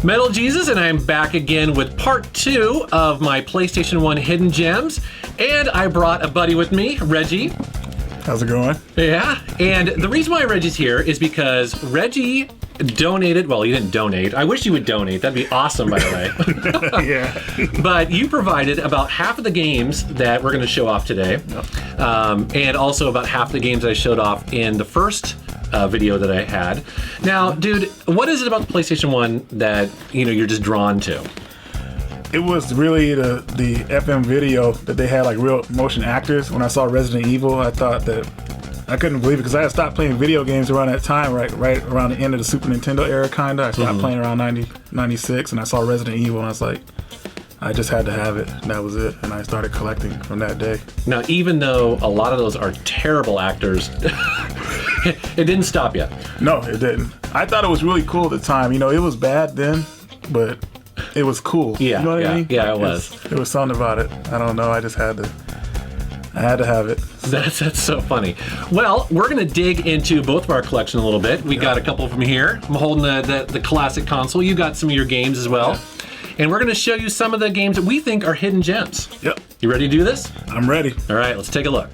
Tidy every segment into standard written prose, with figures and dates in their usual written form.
Metal Jesus, and I'm back again with part 2 of my PlayStation 1 Hidden Gems. And I brought a buddy with me, Reggie. How's it going? Yeah, and the reason why Reggie's here is because Reggie donated, well, he didn't donate. I wish you would donate. That'd be awesome, by the way. Yeah. But you provided about half of the games that we're going to show off today. Yep. And also about half the games I showed off in the first video that I had. Now, dude, what is it about the PlayStation 1 that, you're just drawn to? It was really the FM video that they had like real motion actors. When I saw Resident Evil, I thought that I couldn't believe it because I had stopped playing video games around that time, right around the end of the Super Nintendo era, kinda. I stopped playing around 96, and I saw Resident Evil, and I was like, I just had to have it, and that was it. And I started collecting from that day. Now, even though a lot of those are terrible actors, it didn't stop you. No, it didn't. I thought it was really cool at the time. It was bad then, but it was cool. Yeah, you know what I mean? Yeah, it was. There was something about it. I don't know. I just had to. I had to have it. That's so funny. Well, we're going to dig into both of our collection a little bit. We got a couple from here. I'm holding the classic console. You got some of your games as well. Yeah. And we're going to show you some of the games that we think are hidden gems. Yep. You ready to do this? I'm ready. All right, let's take a look.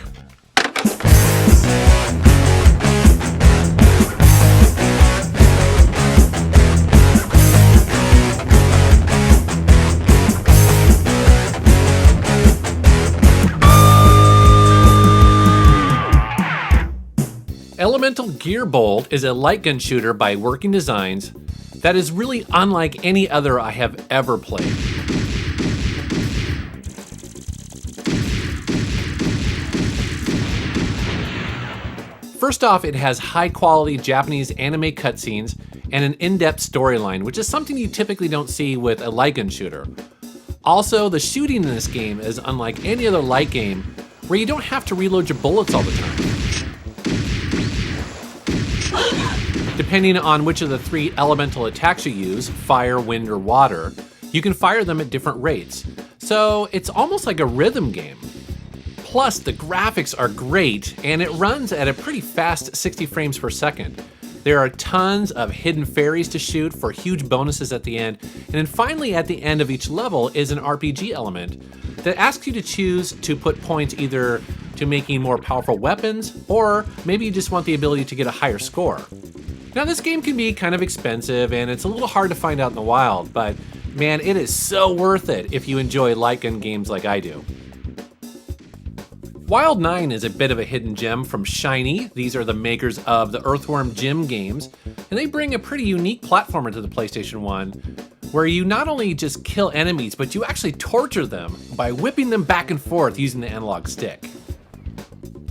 Elemental Gearbolt is a light gun shooter by Working Designs that is really unlike any other I have ever played. First off, it has high-quality Japanese anime cutscenes and an in-depth storyline, which is something you typically don't see with a light gun shooter. Also, the shooting in this game is unlike any other light game, where you don't have to reload your bullets all the time. Depending on which of the 3 elemental attacks you use, fire, wind, or water, you can fire them at different rates. So it's almost like a rhythm game. Plus, the graphics are great, and it runs at a pretty fast 60 frames per second. There are tons of hidden fairies to shoot for huge bonuses at the end, and then finally at the end of each level is an RPG element that asks you to choose to put points either to making more powerful weapons, or maybe you just want the ability to get a higher score. Now, this game can be kind of expensive, and it's a little hard to find out in the wild, but man, it is so worth it if you enjoy light gun games like I do. Wild 9 is a bit of a hidden gem from Shiny. These are the makers of the Earthworm Jim games, and they bring a pretty unique platformer to the PlayStation 1, where you not only just kill enemies, but you actually torture them by whipping them back and forth using the analog stick.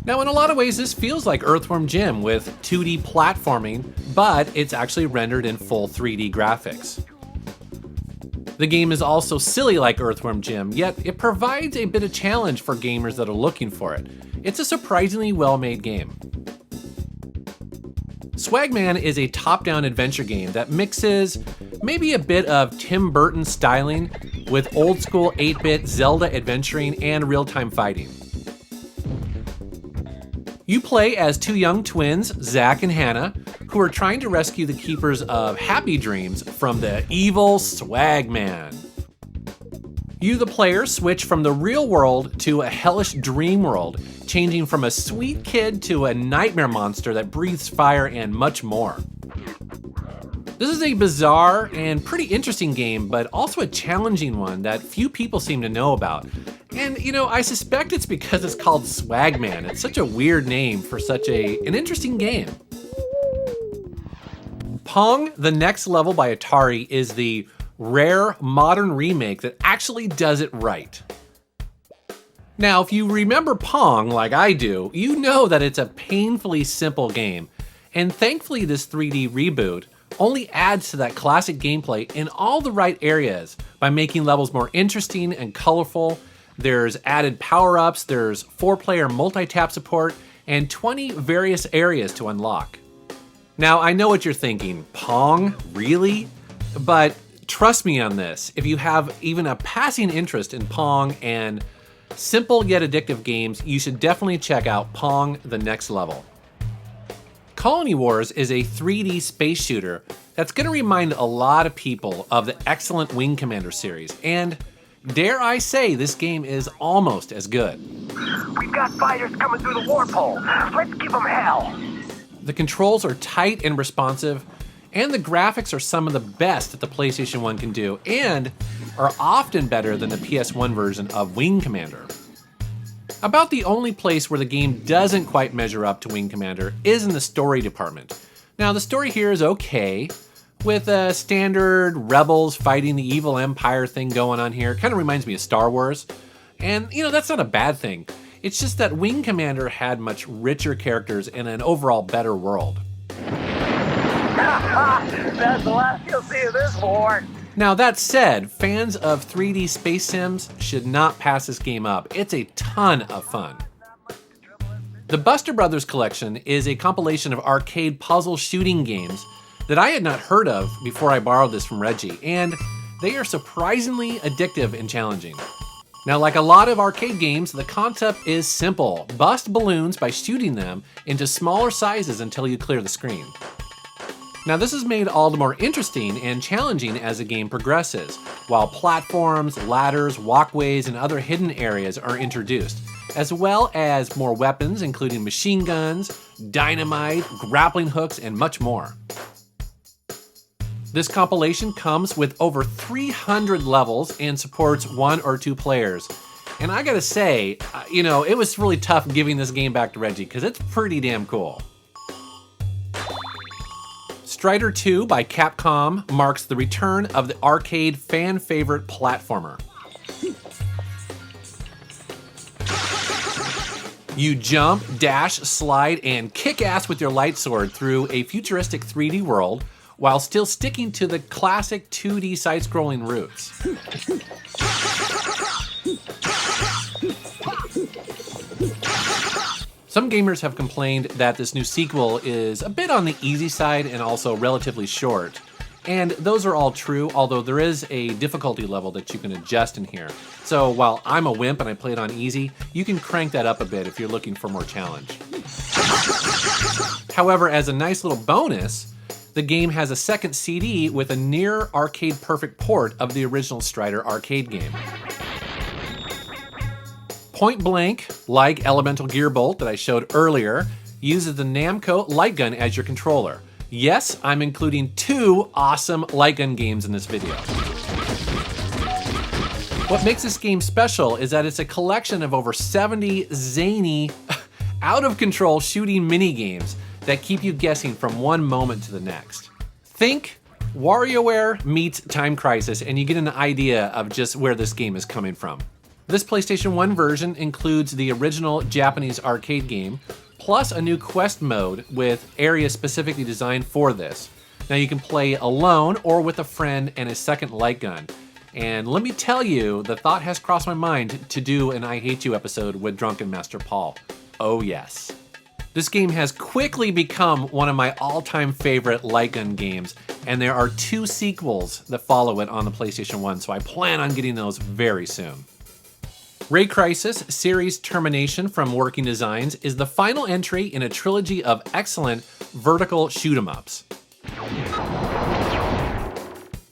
Now, in a lot of ways, this feels like Earthworm Jim with 2D platforming, but it's actually rendered in full 3D graphics. The game is also silly like Earthworm Jim, yet it provides a bit of challenge for gamers that are looking for it. It's a surprisingly well-made game. Swagman is a top-down adventure game that mixes maybe a bit of Tim Burton styling with old-school 8-bit Zelda adventuring and real-time fighting. You play as 2 young twins, Zach and Hannah, who are trying to rescue the keepers of Happy Dreams from the evil Swagman. You, the player, switch from the real world to a hellish dream world, changing from a sweet kid to a nightmare monster that breathes fire and much more. This is a bizarre and pretty interesting game, but also a challenging one that few people seem to know about. And, I suspect it's because it's called Swagman. It's such a weird name for such an interesting game. Pong, The Next Level by Atari is the rare modern remake that actually does it right. Now, if you remember Pong like I do, you know that it's a painfully simple game. And thankfully, this 3D reboot only adds to that classic gameplay in all the right areas by making levels more interesting and colorful. There's added power-ups, there's 4-player multi-tap support, and 20 various areas to unlock. Now, I know what you're thinking, Pong? Really? But trust me on this, if you have even a passing interest in Pong and simple yet addictive games, you should definitely check out Pong: The Next Level. Colony Wars is a 3D space shooter that's going to remind a lot of people of the excellent Wing Commander series, and dare I say, this game is almost as good. We've got fighters coming through the warp hole. Let's give them hell. The controls are tight and responsive, and the graphics are some of the best that the PlayStation 1 can do, and are often better than the PS1 version of Wing Commander. About the only place where the game doesn't quite measure up to Wing Commander is in the story department. Now, the story here is okay, with a standard rebels fighting the evil empire thing going on here. Kind of reminds me of Star Wars. And, that's not a bad thing. It's just that Wing Commander had much richer characters and an overall better world. That's the last you'll see of this war. Now, that said, fans of 3D space sims should not pass this game up. It's a ton of fun. The Buster Brothers collection is a compilation of arcade puzzle shooting games that I had not heard of before I borrowed this from Reggie, and they are surprisingly addictive and challenging. Now, like a lot of arcade games, the concept is simple. Bust balloons by shooting them into smaller sizes until you clear the screen. Now, this is made all the more interesting and challenging as the game progresses, while platforms, ladders, walkways, and other hidden areas are introduced, as well as more weapons including machine guns, dynamite, grappling hooks, and much more. This compilation comes with over 300 levels and supports 1 or 2 players. And I gotta say, it was really tough giving this game back to Reggie because it's pretty damn cool. Strider 2 by Capcom marks the return of the arcade fan favorite platformer. You jump, dash, slide, and kick ass with your light sword through a futuristic 3D world while still sticking to the classic 2D side-scrolling routes. Some gamers have complained that this new sequel is a bit on the easy side and also relatively short. And those are all true, although there is a difficulty level that you can adjust in here. So while I'm a wimp and I play it on easy, you can crank that up a bit if you're looking for more challenge. However, as a nice little bonus, the game has a second CD with a near arcade perfect port of the original Strider arcade game. Point Blank, like Elemental Gearbolt that I showed earlier, uses the Namco light gun as your controller. Yes, I'm including 2 awesome light gun games in this video. What makes this game special is that it's a collection of over 70 zany, out-of-control shooting mini-games that keep you guessing from one moment to the next. Think WarioWare meets Time Crisis, and you get an idea of just where this game is coming from. This PlayStation 1 version includes the original Japanese arcade game, plus a new quest mode with areas specifically designed for this. Now you can play alone or with a friend and a second light gun. And let me tell you, the thought has crossed my mind to do an I Hate You episode with Drunken Master Paul. Oh yes. This game has quickly become one of my all-time favorite light gun games, and there are 2 sequels that follow it on the PlayStation 1, so I plan on getting those very soon. Raycrisis series Termination from Working Designs is the final entry in a trilogy of excellent vertical shoot-'em-ups.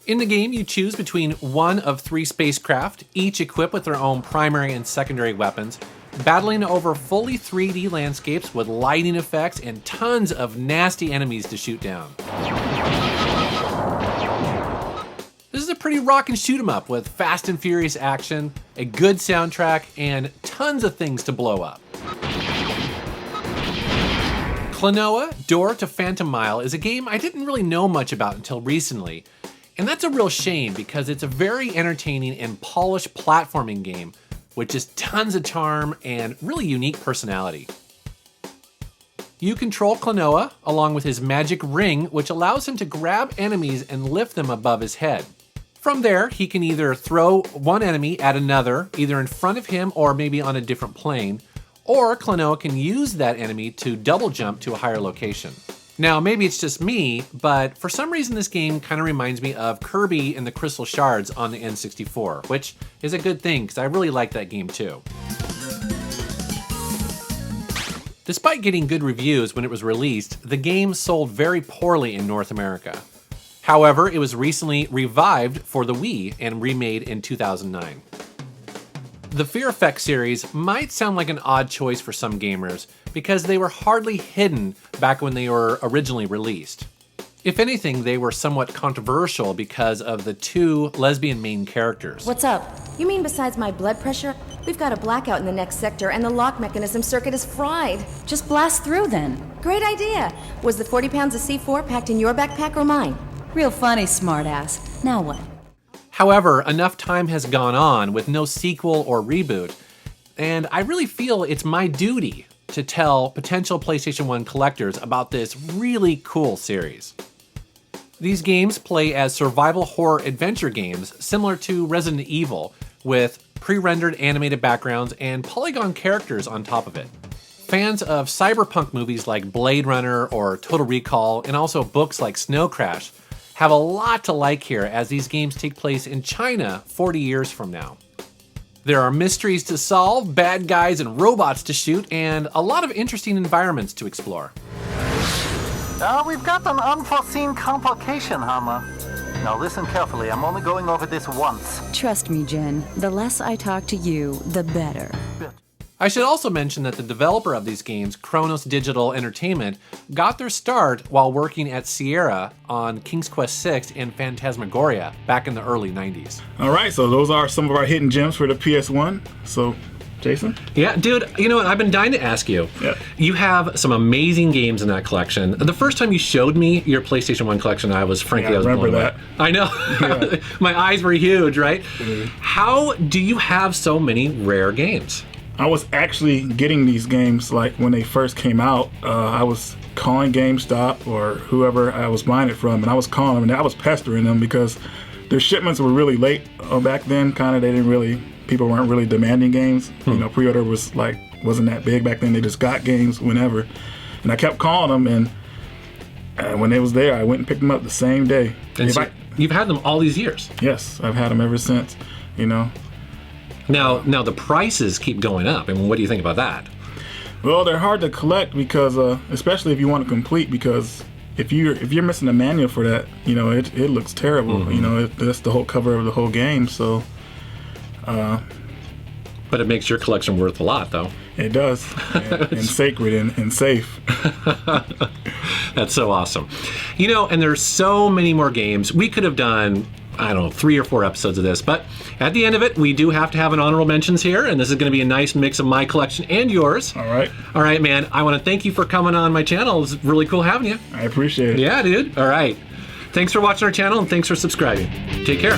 In the game, you choose between one of 3 spacecraft, each equipped with their own primary and secondary weapons, battling over fully 3D landscapes with lighting effects and tons of nasty enemies to shoot down. This is a pretty rockin' shoot 'em up with fast and furious action, a good soundtrack, and tons of things to blow up. Klonoa, Door to Phantomile is a game I didn't really know much about until recently, and that's a real shame because it's a very entertaining and polished platforming game with just tons of charm and really unique personality. You control Klonoa along with his magic ring, which allows him to grab enemies and lift them above his head. From there, he can either throw one enemy at another, either in front of him or maybe on a different plane, or Klonoa can use that enemy to double jump to a higher location. Now, maybe it's just me, but for some reason this game kind of reminds me of Kirby and the Crystal Shards on the N64, which is a good thing because I really like that game too. Despite getting good reviews when it was released, the game sold very poorly in North America. However, it was recently revived for the Wii and remade in 2009. The Fear Effect series might sound like an odd choice for some gamers because they were hardly hidden back when they were originally released. If anything, they were somewhat controversial because of the two lesbian main characters. What's up? You mean besides my blood pressure? We've got a blackout in the next sector and the lock mechanism circuit is fried. Just blast through then. Great idea. Was the 40 pounds of C4 packed in your backpack or mine? Real funny, smartass. Now what? However, enough time has gone on with no sequel or reboot, and I really feel it's my duty to tell potential PlayStation 1 collectors about this really cool series. These games play as survival horror adventure games similar to Resident Evil, with pre-rendered animated backgrounds and polygon characters on top of it. Fans of cyberpunk movies like Blade Runner or Total Recall, and also books like Snow Crash, have a lot to like here as these games take place in China 40 years from now. There are mysteries to solve, bad guys and robots to shoot, and a lot of interesting environments to explore. We've got an unforeseen complication, Hammer. Now listen carefully, I'm only going over this once. Trust me, Jen. The less I talk to you, the better. I should also mention that the developer of these games, Kronos Digital Entertainment, got their start while working at Sierra on King's Quest VI and Phantasmagoria back in the early 90s. All right, so those are some of our hidden gems for the PS1. So, Jason? Yeah, dude, you know what? I've been dying to ask you. Yeah. You have some amazing games in that collection. The first time you showed me your PlayStation 1 collection, I was frankly, Yeah, I was remember blown away. that. I know. Yeah. My eyes were huge, right? Mhm. How do you have so many rare games? I was actually getting these games like when they first came out. I was calling GameStop or whoever I was buying it from, and I was calling them and I was pestering them because their shipments were really late back then. Kind of, people weren't really demanding games. You know, pre-order wasn't that big back then. They just got games whenever, and I kept calling them, and when they was there, I went and picked them up the same day. And so you've had them all these years. Yes, I've had them ever since. You know. Now the prices keep going up. I mean, what do you think about that? Well, they're hard to collect because, especially if you want to complete, because if you're missing a manual for that, you know, it looks terrible. Mm-hmm. You know, that's the whole cover of the whole game. So, but it makes your collection worth a lot, though. it does, and sacred and safe. That's so awesome. You know, and there's so many more games. We could have done, I don't know, 3 or 4 episodes of this, but at the end of it, we do have to have an honorable mentions here, and this is going to be a nice mix of my collection and yours. All right. All right, man. I want to thank you for coming on my channel. It's really cool having you. I appreciate it. Yeah, dude. All right. Thanks for watching our channel, and thanks for subscribing. Take care.